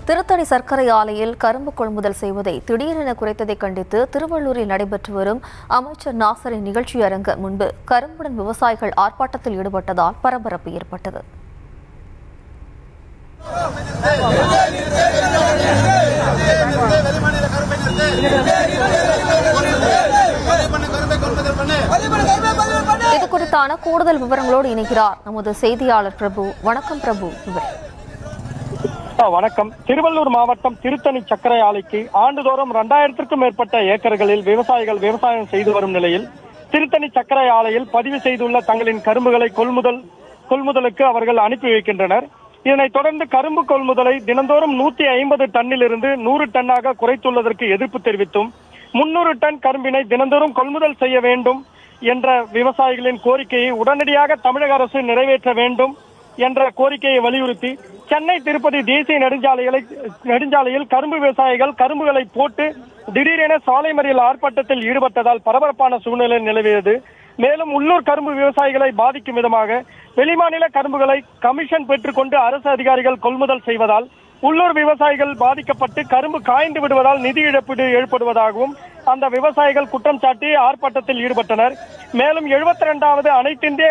திருத்தணி சர்க்கரை ஆலையில் கரும்பு கொள்முதல் செய்வதை திடீரென குறைத்ததை கண்டித்து திருவள்ளூரில் நடைபெற்று வரும் அமைச்சர் நாசரின் நிகழ்ச்சி அரங்க முன்பு கரும்புடன் விவசாயிகள் ஆர்ப்பாட்டத்தில் ஈடுபட்டதால் பரபரப்பு ஏற்பட்டது. இது குறித்தான கூடுதல் விவரங்களோடு இணைகிறார் நமது செய்தியாளர் பிரபு. வணக்கம் பிரபு. வணக்கம். திருவள்ளூர் மாவட்டம் திருத்தணி சர்க்கரை ஆலைக்கு ஆண்டுதோறும் 2000க்கும் மேற்பட்ட ஏக்கர்களில் விவசாயிகள் விவசாயம் செய்து வரும் நிலையில் திருத்தணி சர்க்கரை ஆலையில் பதிவு செய்துள்ள தங்களின் கரும்புகளை கொள்முதலுக்கு அவர்கள் அனுப்பி வைக்கின்றனர். இதனைத் தொடர்ந்து கரும்பு கொள்முதலை தினந்தோறும் 150 டன்னிலிருந்து 100 டன்னாக குறைத்துள்ளதற்கு எதிர்ப்பு தெரிவித்தும் 300 டன் கரும்பினை தினந்தோறும் கொள்முதல் செய்ய வேண்டும் என்ற விவசாயிகளின் கோரிக்கையை உடனடியாக தமிழக அரசு நிறைவேற்ற வேண்டும் என்ற கோரிக்கையை வலியுறுத்தி சென்னை திருப்பதி தேசிய நெடுஞ்சாலையில் கரும்பு விவசாயிகள் கரும்புகளை போட்டு திடீரென சாலை மறியல் ஆர்ப்பாட்டத்தில் ஈடுபட்டதால் பரபரப்பான சூழ்நிலை நிலவியது. மேலும் உள்ளூர் கரும்பு விவசாயிகளை பாதிக்கும் விதமாக வெளிமாநில கரும்புகளை கமிஷன் பெற்றுக்கொண்டு அரசு அதிகாரிகள் கொள்முதல் செய்வதால் உள்ளூர் விவசாயிகள் பாதிக்கப்பட்டு கரும்பு காய்ந்து விடுவதால் நிதி இழப்பீடு ஏற்படுவதாகவும் அந்த விவசாயிகள் குற்றம் சாட்டி ஆர்ப்பாட்டத்தில் ஈடுபட்டனர். மேலும் 72வது அனைத்திந்திய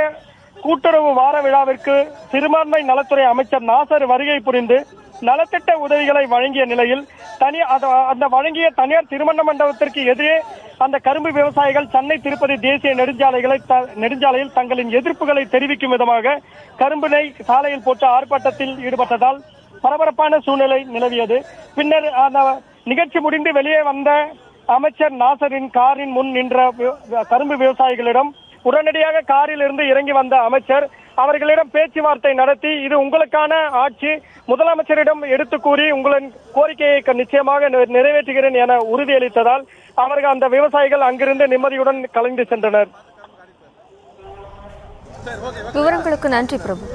கூட்டுறவு வார விழாவிற்கு சிறுபான்மை நலத்துறை அமைச்சர் நாசர் வருகை புரிந்து நலத்திட்ட உதவிகளை வழங்கிய நிலையில் அந்த வழங்கிய தனியார் திருமண மண்டபத்திற்கு எதிரே அந்த கரும்பு விவசாயிகள் சென்னை திருப்பதி தேசிய நெடுஞ்சாலையில் தங்களின் எதிர்ப்புகளை தெரிவிக்கும் விதமாக கரும்பினை சாலையில் போட்டு ஆர்ப்பாட்டத்தில் ஈடுபட்டதால் பரபரப்பான சூழ்நிலை நிலவியது. பின்னர் அந்த நிகழ்ச்சி முடிந்து வெளியே வந்த அமைச்சர் நாசரின் காரின் முன் நின்ற கரும்பு விவசாயிகளிடம் உடனடியாக காரில் இருந்து இறங்கி வந்த அமைச்சர் அவர்களிடம் பேச்சுவார்த்தை நடத்தி இது உங்களுக்கான ஆட்சி, முதலமைச்சரிடம் எடுத்து கூறி உங்களின் கோரிக்கையை நிச்சயமாக நிறைவேற்றுகிறேன் என உறுதியளித்ததால் அவர்கள் அந்த விவசாயிகள் அங்கிருந்து நிம்மதியுடன் கலைந்து சென்றனர். விவரங்களுக்கு நன்றி பிரபு.